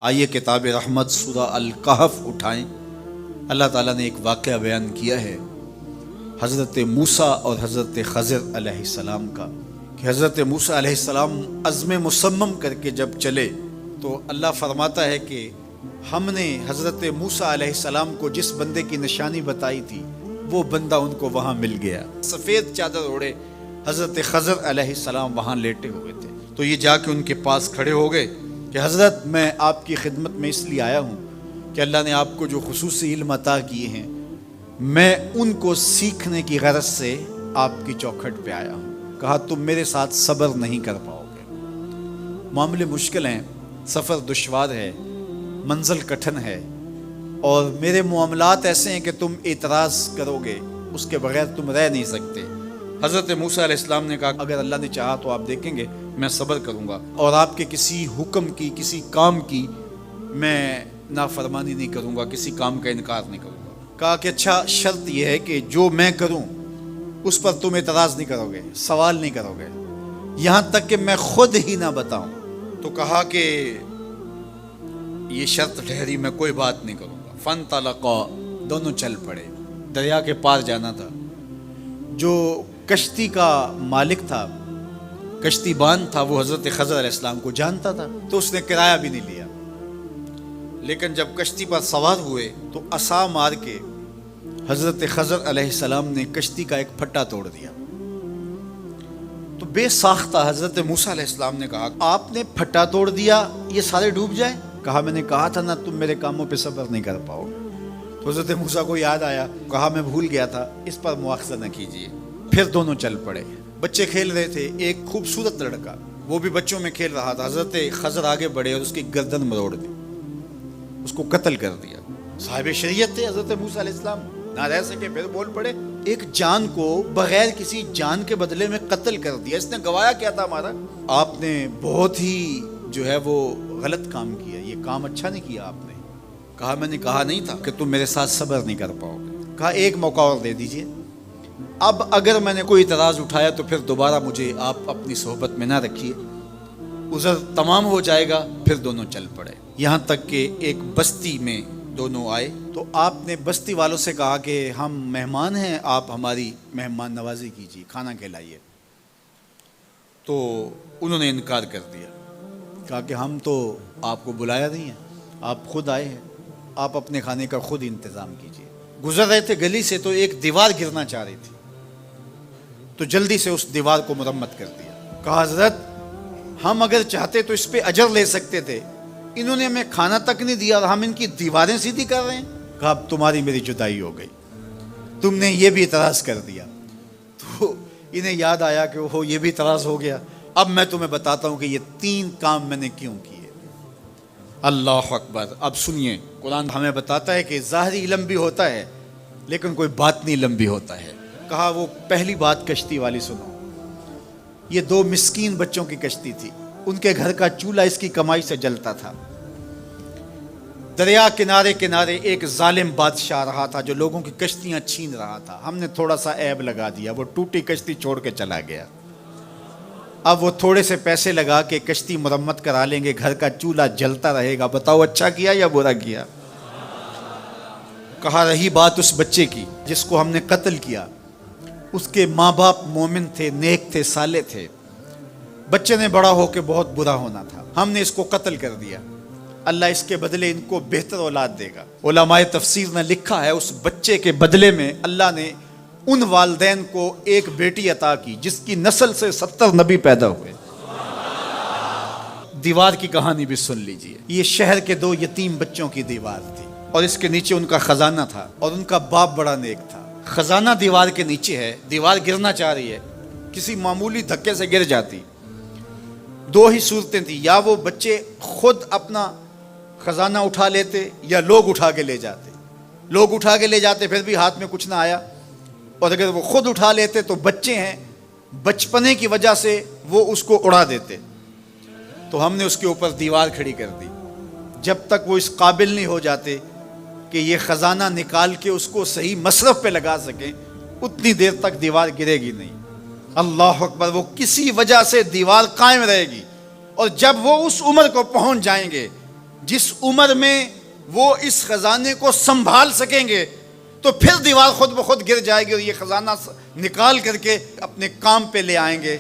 آئیے کتاب رحمت سورہ الکہف اٹھائیں۔ اللہ تعالیٰ نے ایک واقعہ بیان کیا ہے حضرت موسیٰ اور حضرت خضر علیہ السلام کا، کہ حضرت موسیٰ علیہ السلام عزم مصمم کر کے جب چلے تو اللہ فرماتا ہے کہ ہم نے حضرت موسیٰ علیہ السلام کو جس بندے کی نشانی بتائی تھی وہ بندہ ان کو وہاں مل گیا۔ سفید چادر اوڑھے حضرت خضر علیہ السلام وہاں لیٹے ہوئے تھے، تو یہ جا کے ان کے پاس کھڑے ہو گئے کہ حضرت میں آپ کی خدمت میں اس لیے آیا ہوں کہ اللہ نے آپ کو جو خصوصی علم عطا کیے ہیں میں ان کو سیکھنے کی غرض سے آپ کی چوکھٹ پہ آیا ہوں۔ کہا تم میرے ساتھ صبر نہیں کر پاؤ گے، معاملے مشکل ہیں، سفر دشوار ہے، منزل کٹھن ہے، اور میرے معاملات ایسے ہیں کہ تم اعتراض کرو گے اس کے بغیر تم رہ نہیں سکتے۔ حضرت موسیٰ علیہ السلام نے کہا اگر اللہ نے چاہا تو آپ دیکھیں گے میں صبر کروں گا اور آپ کے کسی حکم کی کسی کام کی میں نافرمانی نہیں کروں گا، کسی کام کا انکار نہیں کروں گا۔ کہا کہ اچھا شرط یہ ہے کہ جو میں کروں اس پر تم اعتراض نہیں کرو گے، سوال نہیں کرو گے، یہاں تک کہ میں خود ہی نہ بتاؤں۔ تو کہا کہ یہ شرط ٹھہری، میں کوئی بات نہیں کروں گا۔ فانطلقا، دونوں چل پڑے، دریا کے پار جانا تھا۔ جو کشتی کا مالک تھا، کشتی بان تھا، وہ حضرت خضر علیہ السلام کو جانتا تھا تو اس نے کرایہ بھی نہیں لیا، لیکن جب کشتی پر سوار ہوئے تو عصا مار کے حضرت خضر علیہ السلام نے کشتی کا ایک پھٹا توڑ دیا۔ تو بے ساختہ حضرت موسیٰ علیہ السلام نے کہا آپ نے پھٹا توڑ دیا، یہ سارے ڈوب جائیں؟ کہا میں نے کہا تھا نا تم میرے کاموں پہ صبر نہیں کر پاؤ گے۔ تو حضرت موسیٰ کو یاد آیا، کہا میں بھول گیا تھا، اس پر مواخذہ نہ کیجیے۔ پھر دونوں چل پڑے، بچے کھیل رہے تھے، ایک خوبصورت لڑکا وہ بھی بچوں میں کھیل رہا تھا۔ حضرت خضر آگے بڑھے اور اس کی گردن مروڑ دی، اس کو قتل کر دیا۔ صاحب شریعت تھے حضرت موسیٰ علیہ السلام، نہ رہ سکے، پھر بول پڑے ایک جان کو بغیر کسی جان کے بدلے میں قتل کر دیا، اس نے گوایا کیا تھا ہمارا؟ آپ نے بہت ہی جو ہے وہ غلط کام کیا، یہ کام اچھا نہیں کیا آپ نے۔ کہا میں نے کہا نہیں تھا کہ تم میرے ساتھ صبر نہیں کر پاؤ گے۔ کہا ایک موقع اور دے دیجئے، اب اگر میں نے کوئی اعتراض اٹھایا تو پھر دوبارہ مجھے آپ اپنی صحبت میں نہ رکھیے، عذر تمام ہو جائے گا۔ پھر دونوں چل پڑے، یہاں تک کہ ایک بستی میں دونوں آئے تو آپ نے بستی والوں سے کہا کہ ہم مہمان ہیں، آپ ہماری مہمان نوازی کیجیے، کھانا کھلائیے۔ تو انہوں نے انکار کر دیا، کہا کہ ہم تو آپ کو بلایا نہیں ہے، آپ خود آئے ہیں، آپ اپنے کھانے کا خود انتظام کیجیے۔ گزر رہے تھے گلی سے تو ایک دیوار گرنا چاہ رہی تھی، تو جلدی سے اس دیوار کو مرمت کر دیا۔ کہا حضرت ہم اگر چاہتے تو اس پہ اجر لے سکتے تھے، انہوں نے ہمیں کھانا تک نہیں دیا اور ہم ان کی دیواریں سیدھی کر رہے ہیں۔ کہا اب تمہاری میری جدائی ہو گئی، تم نے یہ بھی اعتراض کر دیا۔ تو انہیں یاد آیا کہ وہ یہ بھی اعتراض ہو گیا۔ اب میں تمہیں بتاتا ہوں کہ یہ 3 کام میں نے کیوں کیے۔ اللہ اکبر۔ اب سنیے، قرآن ہمیں بتاتا ہے کہ ظاہری علم بھی ہوتا ہے لیکن کوئی باطنی علم بھی ہوتا ہے۔ کہا وہ پہلی بات کشتی والی سنو، یہ 2 مسکین بچوں کی کشتی تھی، ان کے گھر کا چولہا اس کی کمائی سے جلتا تھا۔ دریا کنارے کنارے ایک ظالم بادشاہ رہا تھا جو لوگوں کی کشتیاں چھین رہا تھا، ہم نے تھوڑا سا عیب لگا دیا، وہ ٹوٹی کشتی چھوڑ کے چلا گیا۔ اب وہ تھوڑے سے پیسے لگا کے کشتی مرمت کرا لیں گے، گھر کا چولہا جلتا رہے گا، بتاؤ اچھا کیا یا برا کیا؟ کہا رہی بات اس بچے کی جس کو ہم نے قتل کیا، اس کے ماں باپ مومن تھے، نیک تھے، صالح تھے، بچے نے بڑا ہو کے بہت برا ہونا تھا، ہم نے اس کو قتل کر دیا، اللہ اس کے بدلے ان کو بہتر اولاد دے گا۔ علماء تفسیر نے لکھا ہے اس بچے کے بدلے میں اللہ نے ان والدین کو ایک بیٹی عطا کی جس کی نسل سے 70 نبی پیدا ہوئے۔ دیوار کی کہانی بھی سن لیجئے، یہ شہر کے 2 یتیم بچوں کی دیوار تھی اور اس کے نیچے ان کا خزانہ تھا اور ان کا باپ بڑا نیک تھا۔ خزانہ دیوار کے نیچے ہے، دیوار گرنا چاہ رہی ہے، کسی معمولی دھکے سے گر جاتی۔ 2 ہی صورتیں تھیں، یا وہ بچے خود اپنا خزانہ اٹھا لیتے یا لوگ اٹھا کے لے جاتے۔ لوگ اٹھا کے لے جاتے پھر بھی ہاتھ میں کچھ نہ آیا، اور اگر وہ خود اٹھا لیتے تو بچے ہیں، بچپنے کی وجہ سے وہ اس کو اڑا دیتے۔ تو ہم نے اس کے اوپر دیوار کھڑی کر دی، جب تک وہ اس قابل نہیں ہو جاتے کہ یہ خزانہ نکال کے اس کو صحیح مصرف پہ لگا سکیں، اتنی دیر تک دیوار گرے گی نہیں۔ اللہ اکبر۔ وہ کسی وجہ سے دیوار قائم رہے گی، اور جب وہ اس عمر کو پہنچ جائیں گے جس عمر میں وہ اس خزانے کو سنبھال سکیں گے تو پھر دیوار خود بخود گر جائے گی اور یہ خزانہ نکال کر کے اپنے کام پہ لے آئیں گے.